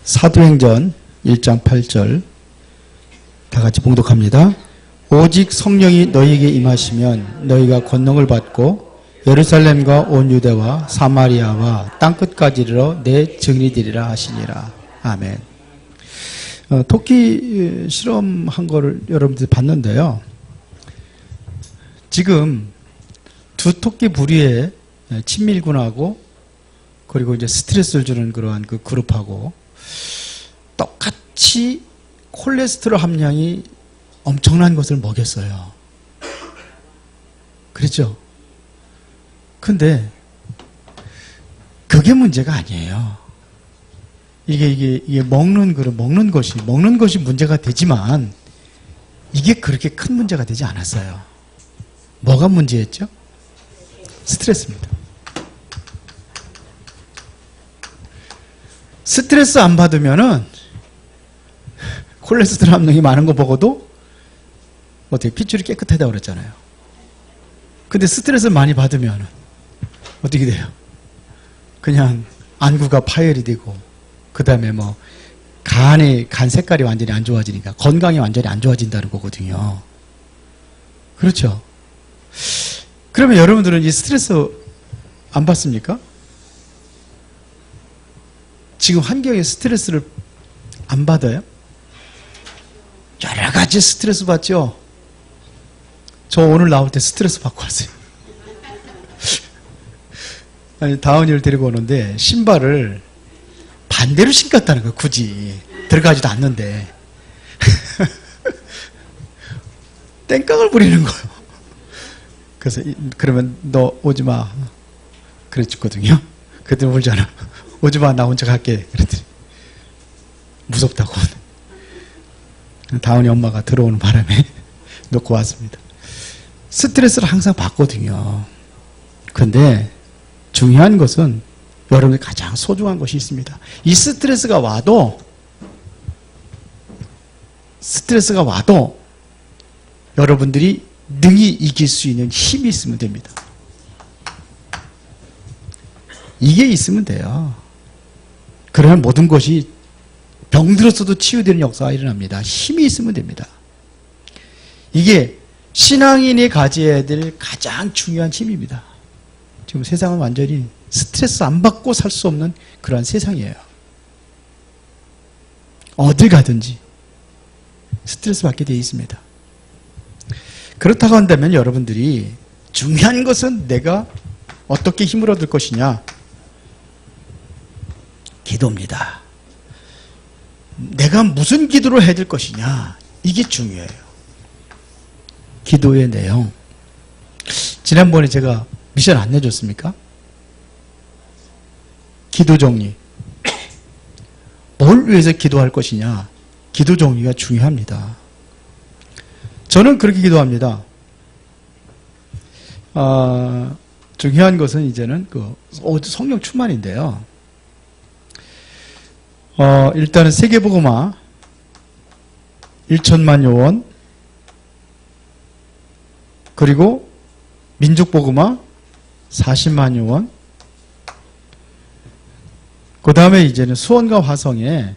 사도행전 1장 8절 다 같이 봉독합니다. 오직 성령이 너희에게 임하시면 너희가 권능을 받고 예루살렘과 온 유대와 사마리아와 땅끝까지 이르러 내 증인이 되리라 하시니라. 아멘. 토끼 실험한 거를 여러분들이 봤는데요. 지금 두 토끼 부리에 친밀군하고 그리고 이제 스트레스를 주는 그러한 그 그룹하고 똑같이 콜레스테롤 함량이 엄청난 것을 먹였어요. 그렇죠? 근데 그게 문제가 아니에요. 이게 먹는 것이 문제가 되지만 이게 그렇게 큰 문제가 되지 않았어요. 뭐가 문제였죠? 스트레스입니다. 스트레스 안 받으면은 콜레스테롤 함량이 많은 거 보고도 어떻게 핏줄이 깨끗하다고 그랬잖아요. 근데 스트레스를 많이 받으면 어떻게 돼요? 그냥 안구가 파열이 되고 그 다음에 뭐 간 색깔이 완전히 안 좋아지니까 건강이 완전히 안 좋아진다는 거거든요. 그렇죠? 그러면 여러분들은 이 스트레스 안 받습니까? 지금 환경에 스트레스를 안 받아요? 여러 가지 스트레스 받죠? 저 오늘 나올 때 스트레스 받고 왔어요. 아니, 다은이를 데리고 오는데 신발을 반대로 신겼다는 거예요. 굳이 들어가지도 않는데 땡깡을 부리는 거예요. 그래서 그러면 너 오지 마 그랬거든요. 그때 울잖아. 오지 마, 나 혼자 갈게. 그랬더니 무섭다고. 다은이 엄마가 들어오는 바람에 놓고 왔습니다. 스트레스를 항상 받거든요. 근데 중요한 것은 여러분이 가장 소중한 것이 있습니다. 이 스트레스가 와도 여러분들이 능히 이길 수 있는 힘이 있으면 됩니다. 이게 있으면 돼요. 그러면 모든 것이 병들었어도 치유되는 역사가 일어납니다. 힘이 있으면 됩니다. 이게 신앙인이 가져야 될 가장 중요한 힘입니다. 지금 세상은 완전히 스트레스 안 받고 살 수 없는 그러한 세상이에요. 어딜 가든지 스트레스 받게 되어 있습니다. 그렇다고 한다면 여러분들이 중요한 것은 내가 어떻게 힘을 얻을 것이냐? 기도입니다. 내가 무슨 기도를 해야 될 것이냐? 이게 중요해요. 기도의 내용. 지난번에 제가 미션 안 내줬습니까? 기도 정리. 뭘 위해서 기도할 것이냐? 기도 정리가 중요합니다. 저는 그렇게 기도합니다. 중요한 것은 이제는 성령 충만인데요. 일단은 세계복음화 1천만 요원, 그리고 민족복음화 40만 요원, 그 다음에 이제는 수원과 화성에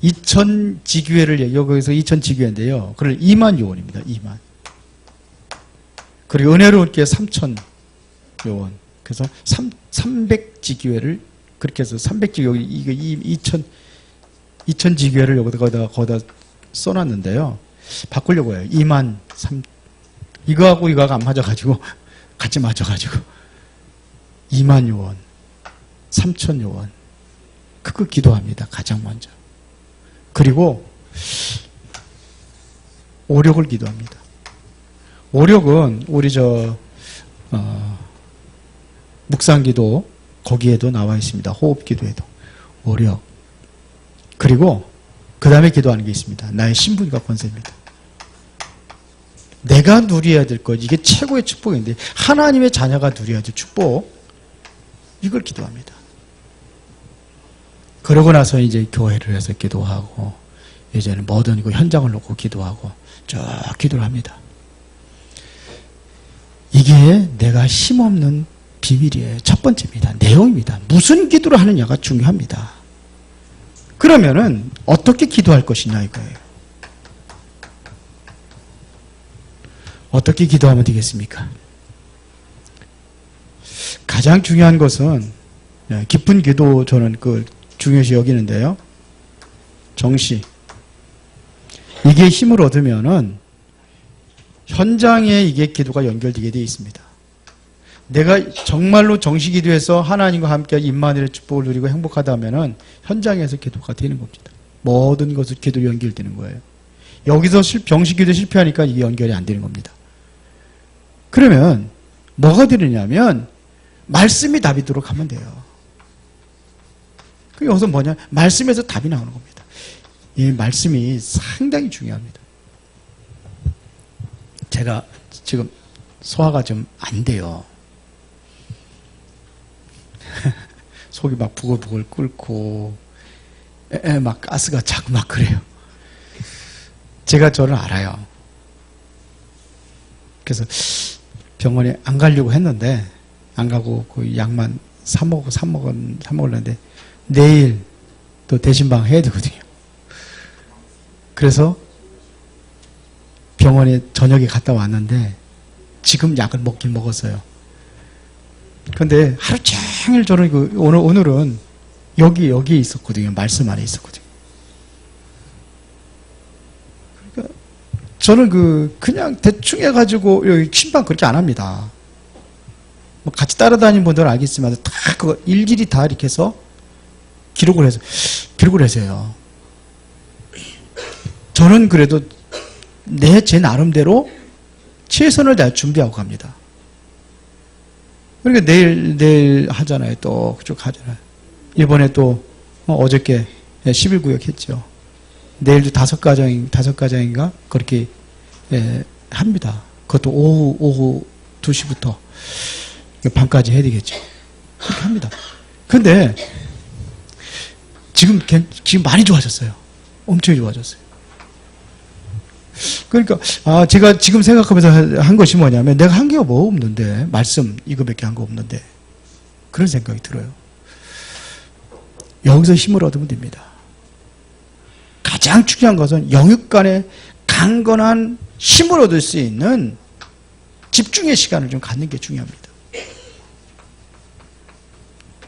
2000지교회를, 여기서 2000지교회인데요. 그걸 2만 요원입니다. 2만. 그리고 은혜로운 교회 3000 요원. 그래서 300지교회를 그렇게 해서 300지교회, 이거 2000지교회를 거기다 써놨는데요. 바꾸려고 해요. 2만 3, 이거하고 안 맞아가지고, 같이 맞아가지고. 2만 요원, 3000 요원. 그거 기도합니다. 가장 먼저. 그리고, 오력을 기도합니다. 오력은, 우리 묵상기도, 거기에도 나와 있습니다. 호흡기도에도. 오력. 그리고, 그 다음에 기도하는 게 있습니다. 나의 신분과 권세입니다. 내가 누려야 될 것, 이게 최고의 축복인데 하나님의 자녀가 누려야 될 축복, 이걸 기도합니다. 그러고 나서 이제 교회를 해서 기도하고 이제는 뭐든 현장을 놓고 기도하고 쭉 기도를 합니다. 이게 내가 힘없는 비밀이에요. 첫 번째입니다. 내용입니다. 무슨 기도를 하느냐가 중요합니다. 그러면은 어떻게 기도할 것이냐 이거예요. 어떻게 기도하면 되겠습니까? 가장 중요한 것은 깊은 기도 저는 그걸 중요시 여기는데요. 정시. 이게 힘을 얻으면은 현장에 이게 기도가 연결되게 되어 있습니다. 내가 정말로 정시 기도해서 하나님과 함께 임마누엘의 축복을 누리고 행복하다면은 현장에서 기도가 되는 겁니다. 모든 것을 기도로 연결되는 거예요. 여기서 정시 기도 실패하니까 이게 연결이 안 되는 겁니다. 그러면 뭐가 되느냐면 말씀이 답이도록 하면 돼요. 그 여기서 뭐냐? 말씀에서 답이 나오는 겁니다. 이 말씀이 상당히 중요합니다. 제가 지금 소화가 좀 안 돼요. 속이 막 부글부글 끓고 막 가스가 자꾸 막 그래요. 제가 저를 알아요. 그래서 병원에 안 가려고 했는데 안 가고 그 약만 사 먹으려는데 내일 또 대신방 해야 되거든요. 그래서 병원에 저녁에 갔다 왔는데 지금 약을 먹긴 먹었어요. 근데 하루 종일 저는 오늘은 여기에 있었거든요. 말씀 안에 있었거든요. 그러니까 저는 그냥 대충 해가지고 여기 침방 그렇게 안 합니다. 뭐 같이 따라다니는 분들은 알겠지만 다 그거 일일이 다 이렇게 해서 기록을 해서요. 저는 그래도 제 나름대로 최선을 다해 준비하고 갑니다. 그러니까 내일 하잖아요. 또 그쪽 하잖아요. 이번에 또 어저께 11구역 했죠. 내일도 5가정인가 그렇게 합니다. 그것도 오후 2시부터 밤까지 해야 되겠죠. 그렇게 합니다. 근데 지금 많이 좋아졌어요. 엄청 좋아졌어요. 그러니까 제가 지금 생각하면서 한 것이 뭐냐면 내가 한 게 뭐 없는데 말씀 이거밖에 한 거 없는데 그런 생각이 들어요. 여기서 힘을 얻으면 됩니다. 가장 중요한 것은 영육 간에 강건한 힘을 얻을 수 있는 집중의 시간을 좀 갖는 게 중요합니다.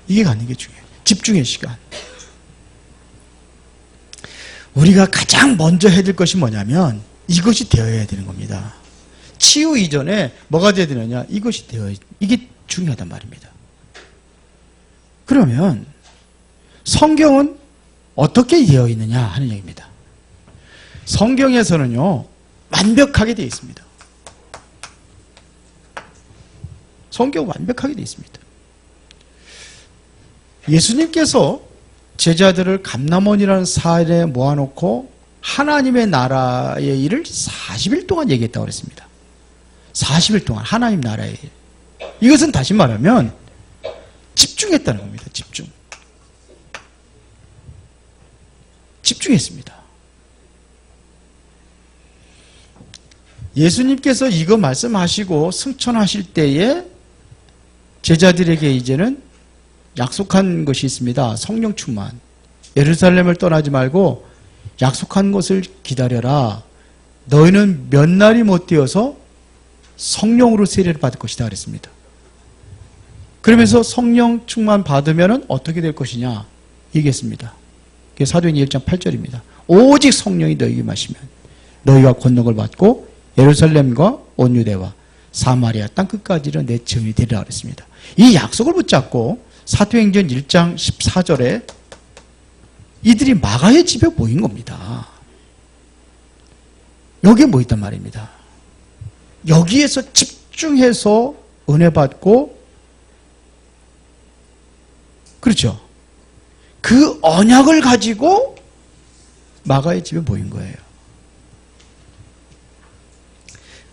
이게 갖는 게 중요해요. 집중의 시간. 우리가 가장 먼저 해야 될 것이 뭐냐면 이것이 되어야 되는 겁니다. 치유 이전에 뭐가 되어야 되느냐? 이게 중요하단 말입니다. 그러면 성경은 어떻게 되어 있느냐 하는 얘기입니다. 성경에서는요, 완벽하게 되어 있습니다. 성경은 완벽하게 되어 있습니다. 예수님께서 제자들을 감람원이라는 사일에 모아놓고 하나님의 나라의 일을 40일 동안 얘기했다고 그랬습니다. 40일 동안 하나님 나라의 일. 이것은 다시 말하면 집중했다는 겁니다. 집중했습니다. 예수님께서 이거 말씀하시고 승천하실 때에 제자들에게 이제는 약속한 것이 있습니다. 성령 충만. 예루살렘을 떠나지 말고 약속한 것을 기다려라. 너희는 몇 날이 못 되어서 성령으로 세례를 받을 것이다 그랬습니다. 그러면서 성령 충만 받으면 어떻게 될 것이냐 얘기했습니다. 그게 사도행전 1장 8절입니다. 오직 성령이 너희에게 마시면 너희가 권능을 받고 예루살렘과 온 유대와 사마리아 땅끝까지는 내 증인이 되리라 그랬습니다. 이 약속을 붙잡고 사도행전 1장 14절에 이들이 마가의 집에 모인 겁니다. 여기에 모였단 말입니다. 여기에서 집중해서 은혜 받고, 그렇죠. 그 언약을 가지고 마가의 집에 모인 거예요.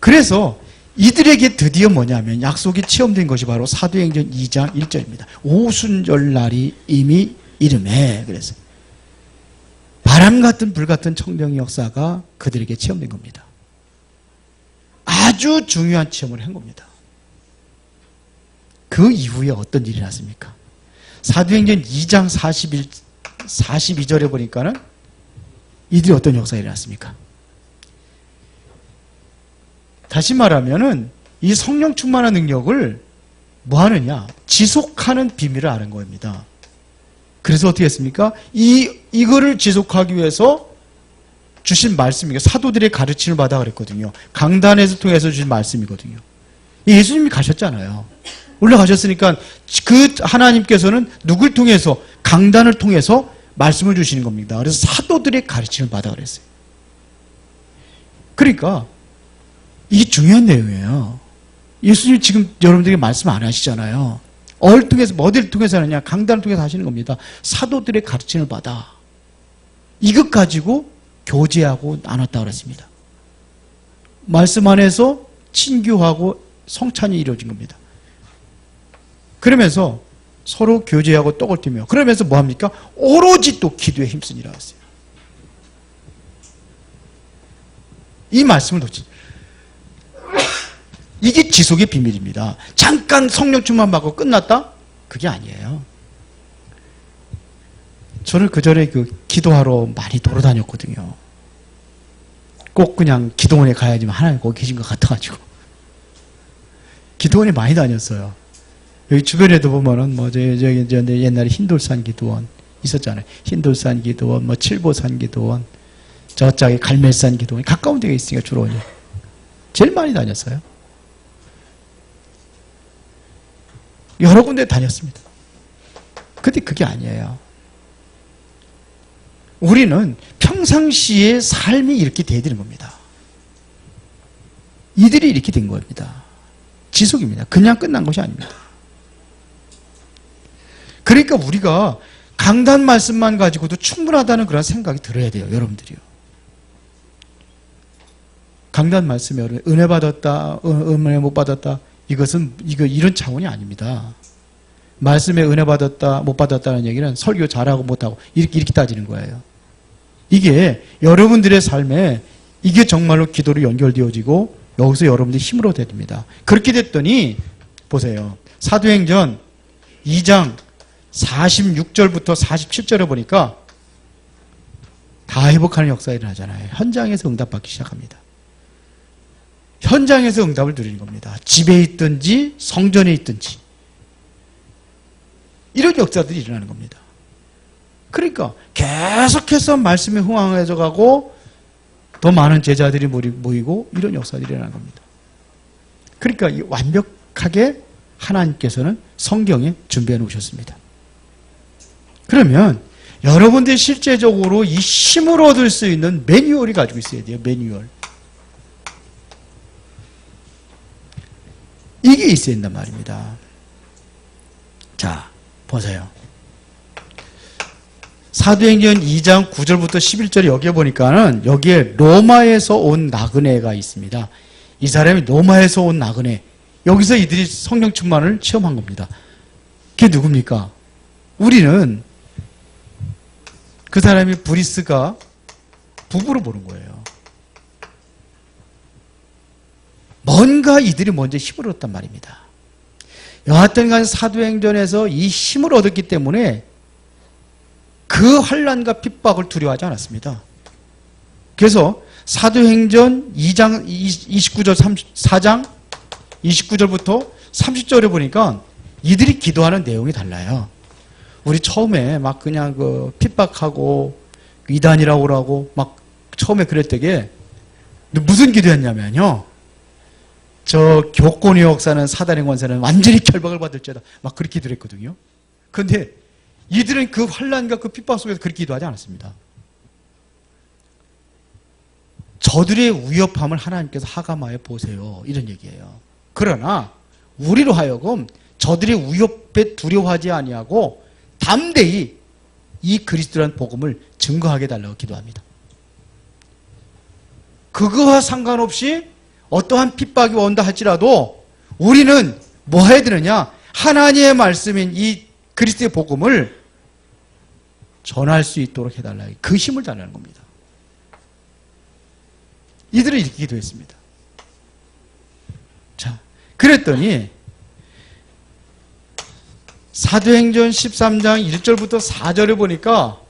그래서 이들에게 드디어 뭐냐면 약속이 체험된 것이 바로 사도행전 2장 1절입니다. 오순절 날이 이미 이름에 그래서 바람 같은 불 같은 청정의 역사가 그들에게 체험된 겁니다. 아주 중요한 체험을 한 겁니다. 그 이후에 어떤 일이 났습니까? 사도행전 2장 42절에 보니까는 이들이 어떤 역사가 일어났습니까? 다시 말하면은 이 성령 충만한 능력을 뭐 하느냐? 지속하는 비밀을 아는 겁니다. 그래서 어떻게 했습니까? 이거를 지속하기 위해서 주신 말씀이고 사도들의 가르침을 받아 그랬거든요. 강단에서 통해서 주신 말씀이거든요. 예수님이 가셨잖아요. 올라가셨으니까 그 하나님께서는 누굴 통해서 강단을 통해서 말씀을 주시는 겁니다. 그래서 사도들의 가르침을 받아 그랬어요. 그러니까 이게 중요한 내용이에요. 예수님 지금 여러분들에게 말씀 안 하시잖아요. 어디를 통해서 하느냐? 강단을 통해서 하시는 겁니다. 사도들의 가르침을 받아. 이것 가지고 교제하고 나눴다 그랬습니다. 말씀 안에서 친교하고 성찬이 이루어진 겁니다. 그러면서 서로 교제하고 떡을 띠며 그러면서 뭐합니까? 오로지 또 기도에 힘쓰니라 했어요. 이 말씀을 놓치 이게 지속의 비밀입니다. 잠깐 성령 충만 받고 끝났다? 그게 아니에요. 저는 그 전에 기도하러 많이 돌아다녔거든요. 꼭 그냥 기도원에 가야지만 하나님 거기 계신 것 같아가지고. 기도원에 많이 다녔어요. 여기 주변에도 보면은 저기 옛날에 흰돌산 기도원 있었잖아요. 흰돌산 기도원, 칠보산 기도원, 저쪽에 갈멜산 기도원 가까운 데가 있으니까 주로 제일 많이 다녔어요. 여러 군데 다녔습니다. 근데 그게 아니에요. 우리는 평상시의 삶이 이렇게 돼야 되는 겁니다. 이들이 이렇게 된 겁니다. 지속입니다. 그냥 끝난 것이 아닙니다. 그러니까 우리가 강단 말씀만 가지고도 충분하다는 그런 생각이 들어야 돼요. 여러분들이요. 강단 말씀에 은혜 받았다, 은혜 못 받았다. 이런 차원이 아닙니다. 말씀에 은혜 받았다, 못 받았다는 얘기는 설교 잘하고 못하고 이렇게 따지는 거예요. 이게 여러분들의 삶에 이게 정말로 기도로 연결되어지고 여기서 여러분들이 힘으로 됩니다. 그렇게 됐더니 보세요. 사도행전 2장 46절부터 47절에 보니까 다 회복하는 역사가 일어나잖아요. 현장에서 응답받기 시작합니다. 현장에서 응답을 누리는 겁니다. 집에 있든지 성전에 있든지 이런 역사들이 일어나는 겁니다. 그러니까 계속해서 말씀에 흥황해져 가고 더 많은 제자들이 모이고 이런 역사들이 일어나는 겁니다. 그러니까 완벽하게 하나님께서는 성경에 준비해 놓으셨습니다. 그러면 여러분들이 실제적으로 이 힘을 얻을 수 있는 매뉴얼이 가지고 있어야 돼요. 매뉴얼. 이게 있어야 된단 말입니다. 자, 보세요. 사도행전 2장 9절부터 11절에 여기에 보니까는 여기에 로마에서 온 나그네가 있습니다. 이 사람이 로마에서 온 나그네. 여기서 이들이 성령 충만을 체험한 겁니다. 그게 누굽니까? 우리는 그 사람이 브리스가 부부로 보는 거예요. 뭔가 이들이 먼저 힘을 얻었단 말입니다. 여하튼 간에 사도행전에서 이 힘을 얻었기 때문에 그 환난과 핍박을 두려워하지 않았습니다. 그래서 사도행전 2장 29절 4장 29절부터 30절에 보니까 이들이 기도하는 내용이 달라요. 우리 처음에 막 그냥 핍박하고 이단이라고 그러고 막 처음에 그랬대게 무슨 기도였냐면요. 저 교권의 역사는 사단의 권세는 완전히 결박을 받을지어다. 막 그렇게 기도했거든요. 그런데 이들은 그 환난과 그 핍박 속에서 그렇게 기도하지 않았습니다. 저들의 위협함을 하나님께서 하감하여 보세요. 이런 얘기예요. 그러나 우리로 하여금 저들의 위협에 두려워하지 아니하고 담대히 이 그리스도라는 복음을 증거하게 달라고 기도합니다. 그거와 상관없이 어떠한 핍박이 온다 할지라도 우리는 뭐 해야 되느냐? 하나님의 말씀인 이 그리스도의 복음을 전할 수 있도록 해달라. 그 힘을 달라는 겁니다. 이들은 이렇게 기도했습니다. 자, 그랬더니 사도행전 13장 1절부터 4절에 보니까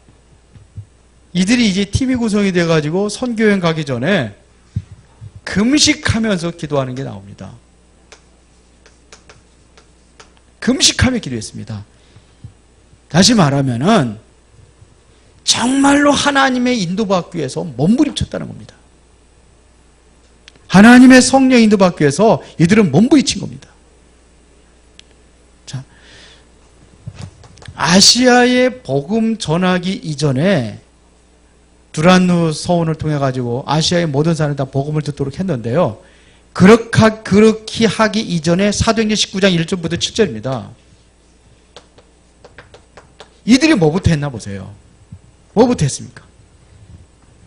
이들이 이제 팀이 구성이 돼가지고 선교여행 가기 전에 금식하면서 기도하는 게 나옵니다. 금식하며 기도했습니다. 다시 말하면은 정말로 하나님의 인도받기 위해서 몸부림쳤다는 겁니다. 하나님의 성령 인도받기 위해서 이들은 몸부림친 겁니다. 자, 아시아에 복음 전하기 이전에 두란노 서원을 통해 가지고 아시아의 모든 사람이 다 복음을 듣도록 했는데요. 그렇게 하기 이전에 사도행전 19장 1절부터 7절입니다. 이들이 뭐부터 했나 보세요. 뭐부터 했습니까?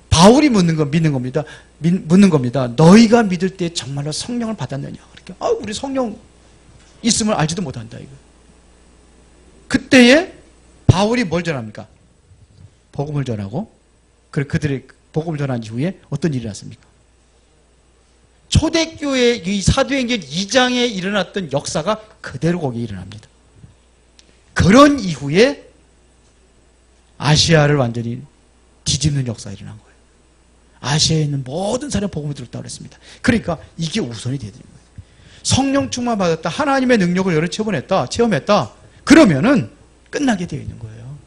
바울이 믿는 겁니다. 묻는 겁니다. 너희가 믿을 때 정말로 성령을 받았느냐? 그러니까 우리 성령 있음을 알지도 못한다 이거. 그때에 바울이 뭘 전합니까? 복음을 전하고 그들의 복음을 전한 이후에 어떤 일이 났습니까? 초대교회 이 사도행전 2장에 일어났던 역사가 그대로 거기에 일어납니다. 그런 이후에 아시아를 완전히 뒤집는 역사가 일어난 거예요. 아시아에 있는 모든 사람이 복음을 들었다고 그랬습니다. 그러니까 이게 우선이 되는 거예요. 성령 충만 받았다. 하나님의 능력을 여러 체험했다. 그러면은 끝나게 되어 있는 거예요.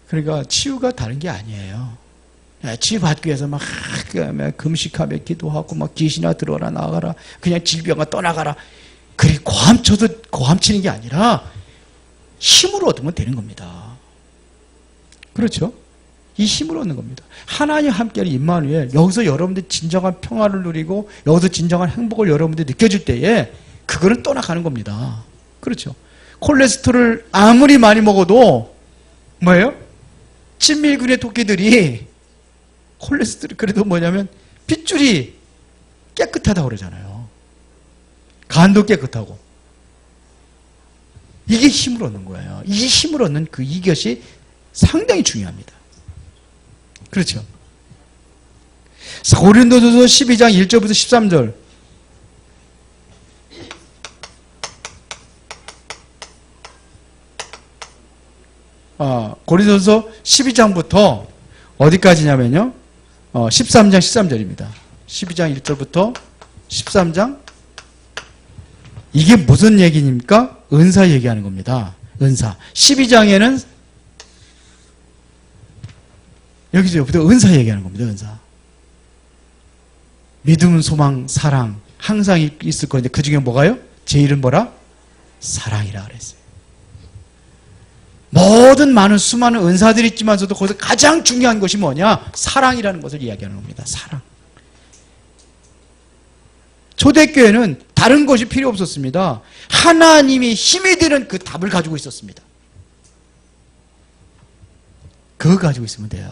그러니까 치유가 다른 게 아니에요. 치유받기 위해서 막 금식하며 기도하고 막 귀신아 들어라 나가라 그냥 질병아 떠나가라 그리 고함치는 게 아니라 힘으로 얻으면 되는 겁니다. 그렇죠? 이 힘을 얻는 겁니다. 하나님 함께하는 임마누엘 여기서 여러분들 진정한 평화를 누리고 여기서 진정한 행복을 여러분들 느껴질 때에 그거는 떠나가는 겁니다. 그렇죠? 콜레스테롤을 아무리 많이 먹어도 뭐예요? 친밀군의 토끼들이 콜레스테롤 그래도 뭐냐면 핏줄이 깨끗하다고 그러잖아요. 간도 깨끗하고 이게 힘을 얻는 거예요. 이 힘을 얻는 이것이 상당히 중요합니다. 그렇죠? 고린도전서 12장 1절부터 13절 고린도전서 12장부터 어디까지냐면요 13장 13절입니다 12장 1절부터 13장 이게 무슨 얘기입니까? 은사 얘기하는 겁니다. 은사 12장에는 여기서부터 은사 얘기하는 겁니다. 은사 믿음, 소망, 사랑 항상 있을 건데 그 중에 뭐가요? 제일은 뭐라? 사랑이라 그랬어요. 모든 수많은 은사들이 있지만서도 거기서 가장 중요한 것이 뭐냐? 사랑이라는 것을 이야기하는 겁니다. 사랑. 초대교회는 다른 것이 필요 없었습니다. 하나님이 힘이 되는 그 답을 가지고 있었습니다. 그거 가지고 있으면 돼요.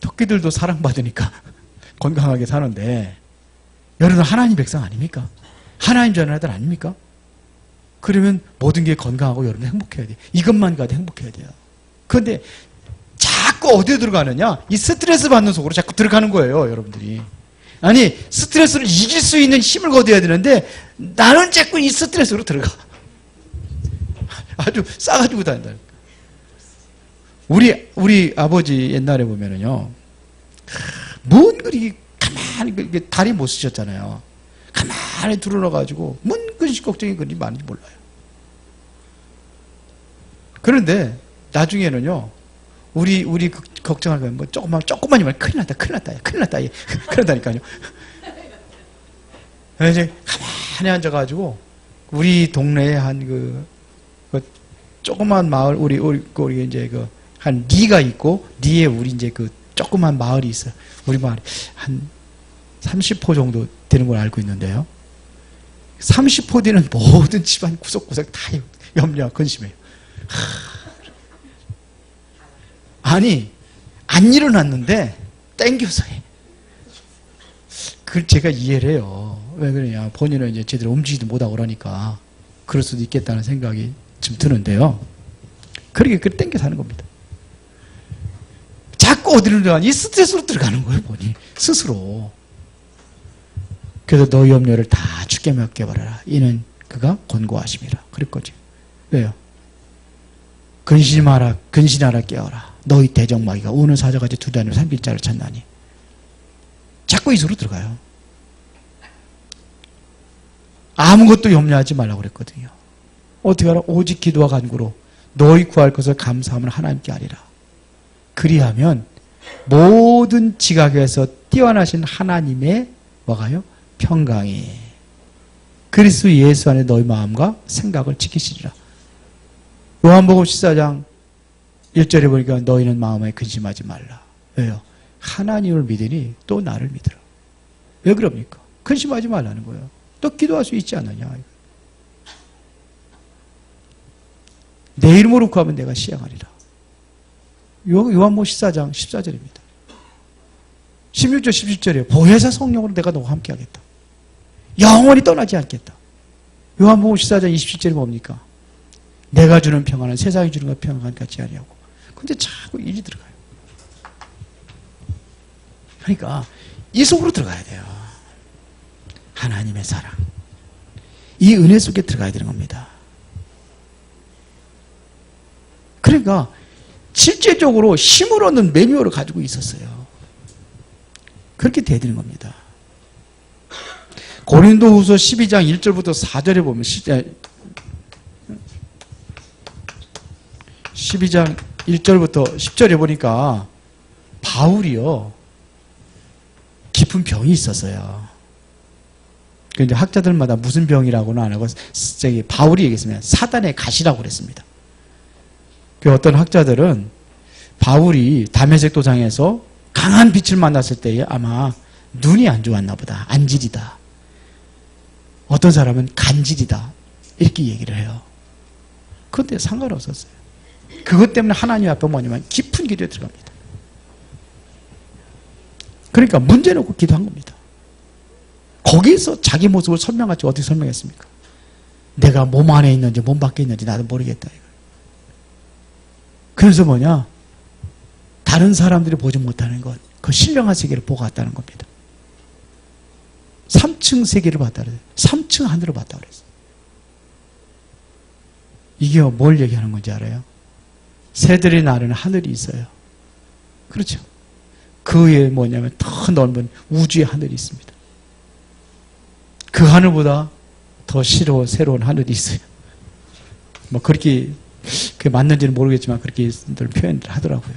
토끼들도 사랑받으니까 건강하게 사는데 여러분 하나님 백성 아닙니까? 하나님 자녀들 아닙니까? 그러면 모든 게 건강하고 여러분 행복해야 돼요. 이것만 가도 행복해야 돼요. 그런데 자꾸 어디에 들어가느냐? 이 스트레스 받는 속으로 자꾸 들어가는 거예요. 여러분들이. 아니 스트레스를 이길 수 있는 힘을 거둬야 되는데 나는 자꾸 이 스트레스로 들어가. 아주 싸가지고 다닌다. 우리 아버지 옛날에 보면은요, 뭔 그리 가만히 다리 못 쓰셨잖아요. 가만히 들어놔가지고 뭔 근심 걱정이 그리 많은지 몰라요. 그런데 나중에는요, 우리 걱정할 거면 뭐 조금만이면 큰일 났다니까요. 이제 가만히 앉아가지고 우리 동네에 한 그 조그만 마을 우리 이제 한 리가 있고 리에 우리 이제 그 조그만 마을이 있어요. 우리 마을이 한 30호 정도 되는 걸 알고 있는데요. 30호 되는 모든 집안 구석구석 다 염려와 근심해요. 아니 안 일어났는데 땡겨서 해. 그걸 제가 이해를 해요. 왜 그러냐? 본인은 이제 제대로 움직이지도 못하고 그러니까 그럴 수도 있겠다는 생각이 좀 드는데요. 그렇게 그걸 땡겨서 하는 겁니다. 자꾸 어디로 들어가니? 이 스트레스로 들어가는 거예요, 본인 스스로. 그래서 너희 염려를 다 주께 맡겨버려라. 이는 그가 권고하심이라. 그랬거지. 왜요? 근신하라 깨어라. 너희 대적마귀가 우는 사자같이 두다니며 산길자를 찾나니. 자꾸 이 속으로 들어가요. 아무것도 염려하지 말라고 그랬거든요. 어떻게 하라? 오직 기도와 간구로 너희 구할 것을 감사함을 하나님께 하리라. 그리하면 모든 지각에서 뛰어나신 하나님의 뭐가요? 평강이 그리스도 예수 안에 너희 마음과 생각을 지키시리라. 요한복음 14장 1절에 보니까 너희는 마음에 근심하지 말라. 왜요? 하나님을 믿으니 또 나를 믿으라. 왜 그럽니까? 근심하지 말라는 거예요. 또 기도할 수 있지 않느냐. 내 이름으로 구하면 내가 시행하리라. 요한복음 14장 14절입니다. 16절 17절에 보혜사 성령으로 내가 너와 함께 하겠다. 영원히 떠나지 않겠다. 요한복음 14장 27절이 뭡니까? 내가 주는 평안은 세상이 주는 것 평안 같지 아니하고. 근데 자꾸 일이 들어가요. 그러니까 이 속으로 들어가야 돼요. 하나님의 사랑. 이 은혜 속에 들어가야 되는 겁니다. 그러니까 실제적으로 힘을 얻는 매뉴얼을 가지고 있었어요. 그렇게 돼야 되는 겁니다. 고린도후서 12장 1절부터 4절에 보면 12장 1절부터 10절에 보니까 바울이요 깊은 병이 있었어요. 근데 학자들마다 무슨 병이라고는 안 하고 바울이 얘기했으면 사단의 가시라고 그랬습니다. 그 어떤 학자들은 바울이 다메섹 도상에서 강한 빛을 만났을 때에 아마 눈이 안 좋았나 보다. 안질이다. 어떤 사람은 간질이다. 이렇게 얘기를 해요. 그런데 상관없었어요. 그것 때문에 하나님 앞에 뭐냐면 깊은 기도에 들어갑니다. 그러니까 문제 놓고 기도한 겁니다. 거기서 자기 모습을 설명할 때 어떻게 설명했습니까? 내가 몸 안에 있는지 몸 밖에 있는지 나도 모르겠다. 그래서 뭐냐? 다른 사람들이 보지 못하는 것, 그 신령한 세계를 보고 왔다는 겁니다. 3층 세계를 봤다 그래요. 3층 하늘을 봤다 그랬어요. 이게 뭘 얘기하는 건지 알아요? 새들이 나르는 하늘이 있어요. 그렇죠. 그 위에 뭐냐면 더 넓은 우주의 하늘이 있습니다. 그 하늘보다 더 새로운 하늘이 있어요. 뭐 그렇게 그게 맞는지는 모르겠지만 그렇게 표현을 하더라고요.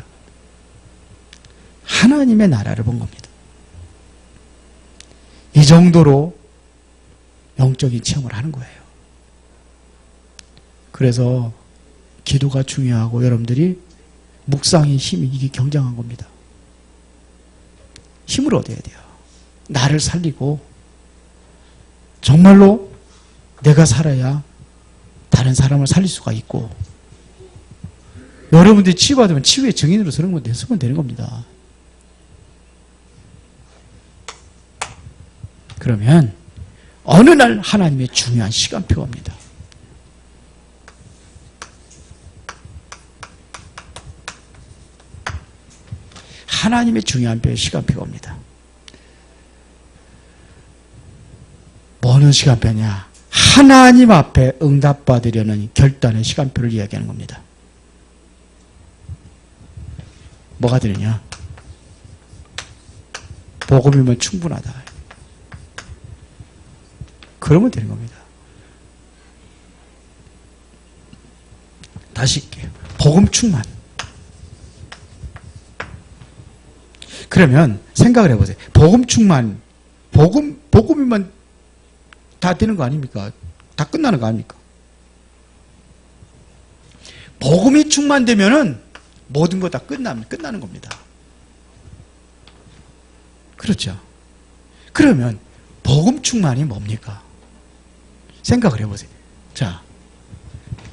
하나님의 나라를 본 겁니다. 이 정도로 영적인 체험을 하는 거예요. 그래서 기도가 중요하고 여러분들이 묵상의 힘이 이게 굉장한 겁니다. 힘을 얻어야 돼요. 나를 살리고 정말로 내가 살아야 다른 사람을 살릴 수가 있고 여러분들이 치유받으면 치유의 증인으로 서면 되는 겁니다. 그러면 어느 날 하나님의 중요한 시간표가 옵니다. 하나님의 중요한 시간표가 옵니다. 뭐는 시간표냐? 하나님 앞에 응답받으려는 결단의 시간표를 이야기하는 겁니다. 뭐가 되느냐? 복음이면 충분하다. 그러면 되는 겁니다. 다시 할게요. 복음 충만. 그러면 생각을 해보세요. 복음 충만, 복음이면 다 되는 거 아닙니까? 다 끝나는 거 아닙니까? 복음이 충만되면은 모든 거 다 끝나는 겁니다. 그렇죠? 그러면 복음 충만이 뭡니까? 생각을 해보세요. 자,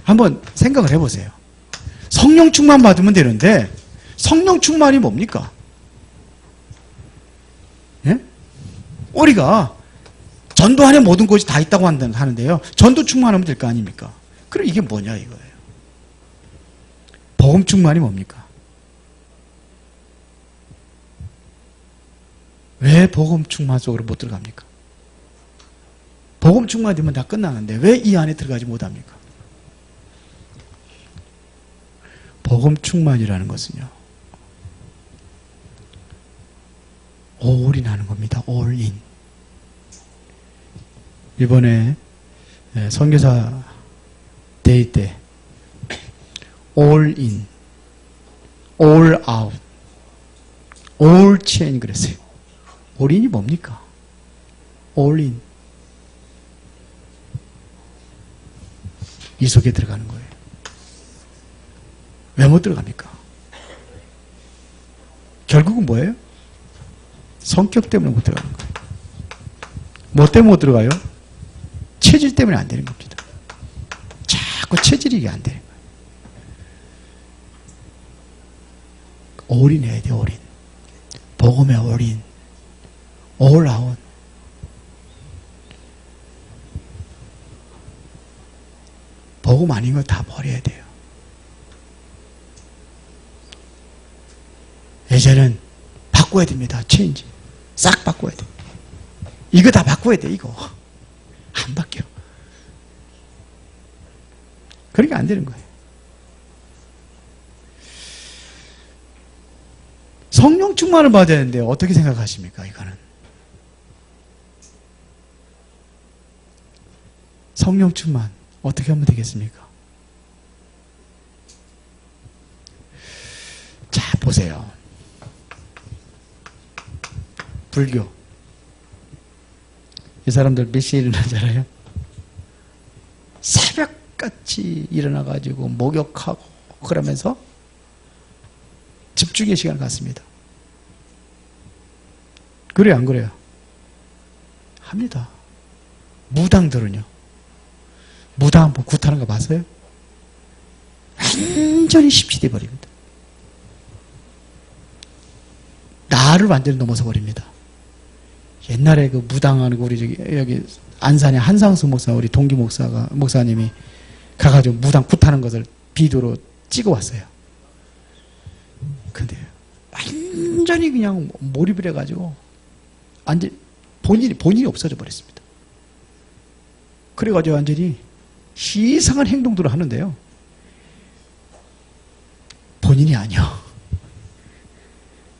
한번 생각을 해보세요. 성령 충만 받으면 되는데 성령 충만이 뭡니까? 예? 우리가 전도 안에 모든 것이 다 있다고 하는데요. 전도 충만하면 될 거 아닙니까? 그럼 이게 뭐냐 이거예요. 복음 충만이 뭡니까? 왜 복음 충만 속으로 못 들어갑니까? 복음 충만되면 다 끝나는데 왜 이 안에 들어가지 못합니까? 복음 충만이라는 것은요, 올인하는 겁니다. 올인. 이번에 선교사 데이 때 올인, 올아웃, 올체인 그랬어요. 올인이 뭡니까? 올인. 이 속에 들어가는 거예요. 왜 못 들어갑니까? 결국은 뭐예요? 성격 때문에 못 들어가는 거예요. 뭐 때문에 못 들어가요? 체질 때문에 안 되는 겁니다. 자꾸 체질이 이게 안 되는 거예요. 올인해야 돼, 올인. 복음의 올인. 올아웃. 복음 아닌 거 다 버려야 돼요. 이제는 바꿔야 됩니다. 체인지. 싹 바꿔야 돼. 이거 다 바꿔야 돼, 이거. 안 바뀌어. 그러니까 안 되는 거예요. 성령 충만을 받아야 되는데 어떻게 생각하십니까, 이거는? 성령 충만 어떻게 하면 되겠습니까? 자, 보세요. 불교. 이 사람들 몇 시에 일어나잖아요? 새벽같이 일어나가지고 목욕하고 그러면서 집중의 시간을 갖습니다. 그래요, 안 그래요? 합니다. 무당들은요. 무당 한번 굿하는 거 봤어요? 완전히 십시돼 버립니다. 나를 완전히 넘어서 버립니다. 옛날에 그 무당하는 우리 여기 안산의 한상수 목사, 우리 동기 목사님이 가가지고 무당 굿하는 것을 비디오로 찍어 왔어요. 근데 완전히 그냥 몰입을 해가지고 완전 본인이 없어져 버렸습니다. 그래가지고 완전히 이상한 행동들을 하는데요. 본인이 아니요.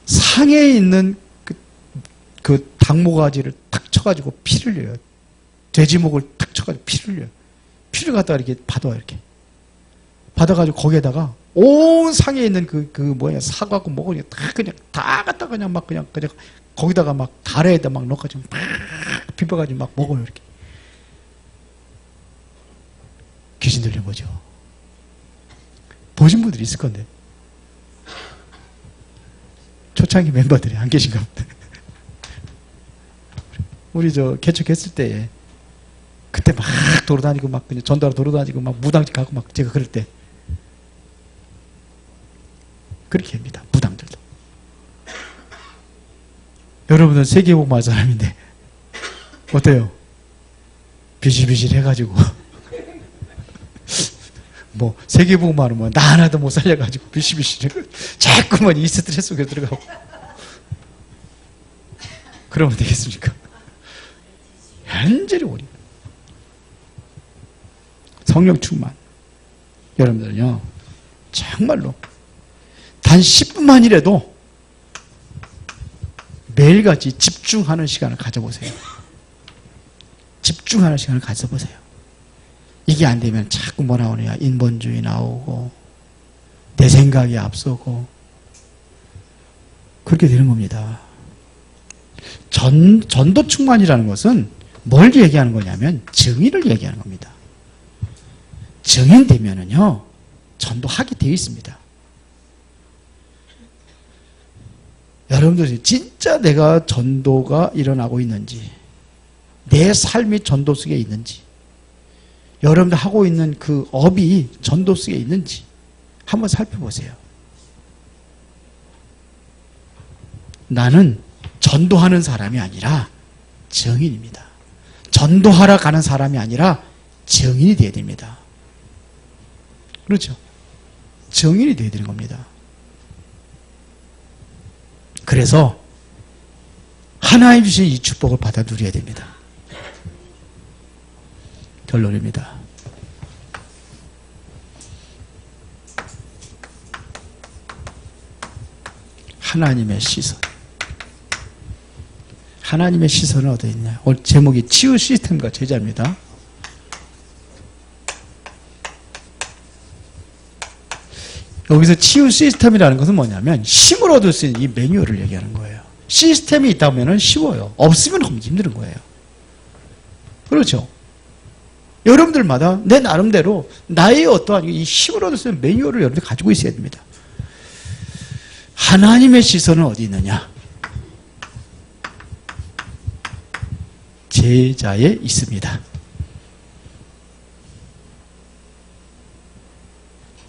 상에 있는 그 닭모가지를 탁 쳐가지고 피를 흘려요. 돼지목을 탁 쳐가지고 피를 흘려요. 피를 갖다가 이렇게 받아요, 이렇게. 받아가지고 거기에다가 온 상에 있는 사과고 뭐고 그냥 다 갖다가 그냥 거기다가 막 다래에다 막 넣어가지고 막 비벼가지고 막 먹어요, 이렇게. 귀신 들린 거죠. 보신 분들이 있을 건데. 초창기 멤버들이 안 계신가 보다. 우리 개척했을 때, 그때 막 돌아다니고 막 그냥 전도하러 돌아다니고 막 무당집 가고 막 제가 그럴 때. 그렇게 합니다. 무당들도. 여러분은 세계복음할 사람인데, 어때요? 비실비실 해가지고. 뭐, 세계복음하는 뭐, 나 하나도 못 살려가지고 비실비실 해가지고. 자꾸만 이 스트레스 속에 들어가고. 그러면 되겠습니까? 완전히 오리. 성령 충만. 여러분들은요, 정말로 단 10분만이라도 매일같이 집중하는 시간을 가져보세요. 집중하는 시간을 가져보세요. 이게 안 되면 자꾸 뭐 나오느냐, 인본주의 나오고 내 생각이 앞서고 그렇게 되는 겁니다. 전도 충만이라는 것은 뭘 얘기하는 거냐면 증인을 얘기하는 겁니다. 증인되면은요, 전도하게 되어 있습니다. 여러분들 진짜 내가 전도가 일어나고 있는지, 내 삶이 전도 속에 있는지, 여러분들 하고 있는 그 업이 전도 속에 있는지 한번 살펴보세요. 나는 전도하는 사람이 아니라 증인입니다. 전도하러 가는 사람이 아니라 증인이 되어야 됩니다. 그렇죠? 증인이 되어야 되는 겁니다. 그래서 하나님 주신 이 축복을 받아 누려야 됩니다. 결론입니다. 하나님의 시선. 하나님의 시선은 어디 있냐? 오늘 제목이 치유 시스템과 제자입니다. 여기서 치유 시스템이라는 것은 뭐냐면 힘을 얻을 수 있는 이 매뉴얼을 얘기하는 거예요. 시스템이 있다면 쉬워요. 없으면 힘든 거예요. 그렇죠? 여러분들마다 내 나름대로 나의 어떠한 이 힘을 얻을 수 있는 매뉴얼을 여러분들 가지고 있어야 됩니다. 하나님의 시선은 어디 있느냐? 제자에 있습니다.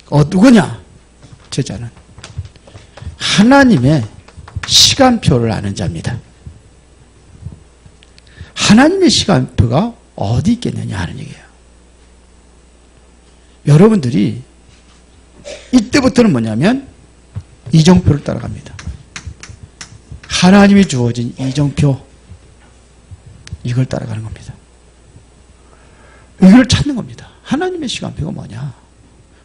누구냐? 제자는 하나님의 시간표를 아는 자입니다. 하나님의 시간표가 어디 있겠느냐 하는 얘기예요. 여러분들이 이때부터는 뭐냐면 이정표를 따라갑니다. 하나님이 주어진 이정표, 이걸 따라가는 겁니다. 이걸 찾는 겁니다. 하나님의 시간표가 뭐냐?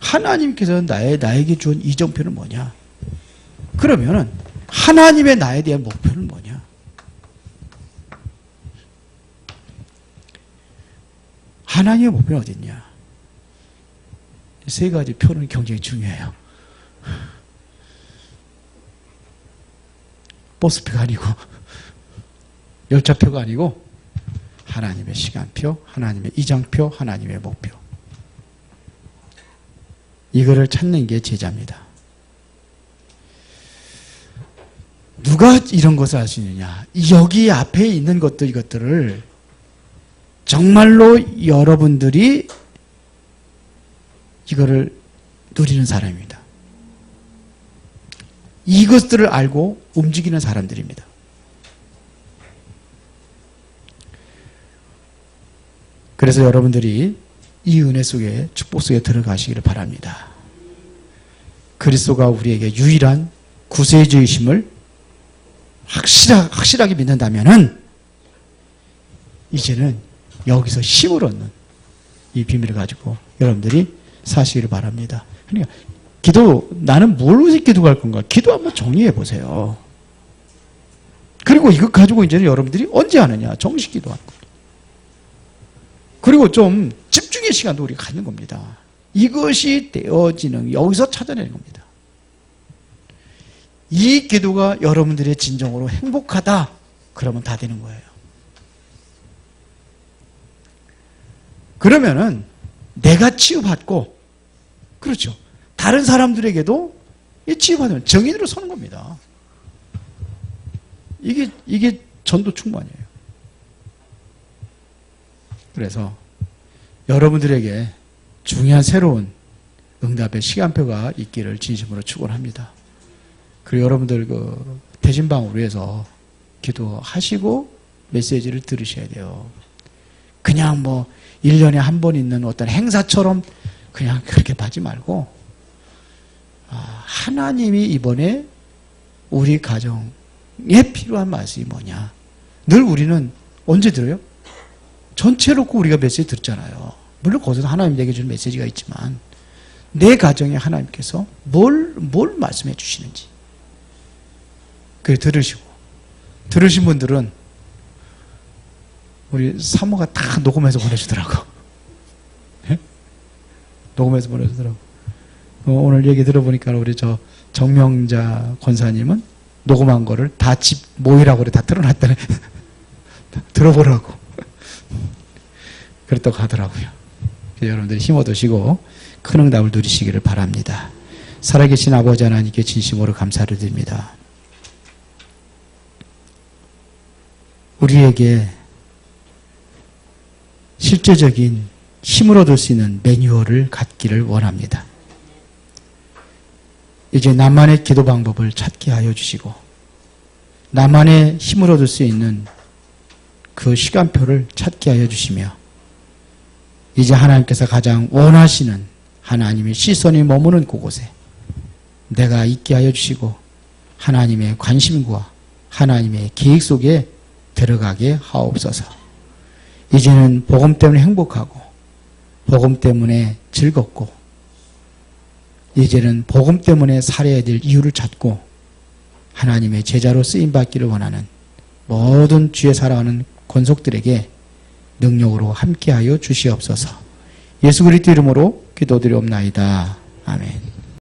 하나님께서 나에게 주은 이정표는 뭐냐? 그러면은 하나님의 나에 대한 목표는 뭐냐? 하나님의 목표는 어디 있냐? 세 가지 표는 굉장히 중요해요. 버스표가 아니고 열차표가 아니고 하나님의 시간표, 하나님의 이정표, 하나님의 목표. 이거를 찾는 게 제자입니다. 누가 이런 것을 알 수 있느냐? 여기 앞에 있는 것들, 이것들을 정말로 여러분들이 이거를 누리는 사람입니다. 이것들을 알고 움직이는 사람들입니다. 그래서 여러분들이 이 은혜 속에, 축복 속에 들어가시기를 바랍니다. 그리스도가 우리에게 유일한 구세주이심을 확실하게 믿는다면은 이제는 여기서 힘을 얻는 이 비밀을 가지고 여러분들이 사시기를 바랍니다. 그러니까 나는 뭘 기도할 건가? 기도 한번 정리해 보세요. 그리고 이거 가지고 이제는 여러분들이 언제 하느냐? 정식 기도하는 겁니다. 그리고 좀 집중의 시간도 우리가 갖는 겁니다. 이것이 되어지는, 여기서 찾아내는 겁니다. 이 기도가 여러분들의 진정으로 행복하다, 그러면 다 되는 거예요. 그러면은 내가 치유받고, 그렇죠, 다른 사람들에게도 이 치유받으면 정인으로 서는 겁니다. 이게 전도 충만이에요. 그래서 여러분들에게 중요한 새로운 응답의 시간표가 있기를 진심으로 축원합니다. 그리고 여러분들 대진방으로 해서 기도하시고 메시지를 들으셔야 돼요. 그냥 1년에 한 번 있는 어떤 행사처럼 그냥 그렇게 봐지 말고, 하나님이 이번에 우리 가정에 필요한 말씀이 뭐냐. 늘 우리는 언제 들어요? 전체 놓고 우리가 메시지 듣잖아요. 물론 거기서 하나님 내게 주는 메시지가 있지만 내 가정에 하나님께서 뭘 말씀해 주시는지 그걸 들으신 분들은 우리 사모가 다 녹음해서 보내주더라고. 네? 녹음해서 보내주더라고. 오늘 얘기 들어보니까 우리 정명자 권사님은 녹음한 거를 다 집 모이라고 그래 다 틀어놨다네. 들어보라고. 그랬다고 하더라고요. 여러분들이 힘 얻으시고 큰 응답을 누리시기를 바랍니다. 살아계신 아버지 하나님께 진심으로 감사를 드립니다. 우리에게 실제적인 힘을 얻을 수 있는 매뉴얼을 갖기를 원합니다. 이제 나만의 기도 방법을 찾게 하여 주시고 나만의 힘을 얻을 수 있는 그 시간표를 찾게 하여 주시며 이제 하나님께서 가장 원하시는 하나님의 시선이 머무는 그곳에 내가 있게 하여 주시고 하나님의 관심과 하나님의 계획 속에 들어가게 하옵소서. 이제는 복음 때문에 행복하고 복음 때문에 즐겁고 이제는 복음 때문에 살아야 될 이유를 찾고 하나님의 제자로 쓰임받기를 원하는 모든 주에 살아가는 권속들에게 능력으로 함께하여 주시옵소서. 예수 그리스도 이름으로 기도드리옵나이다. 아멘.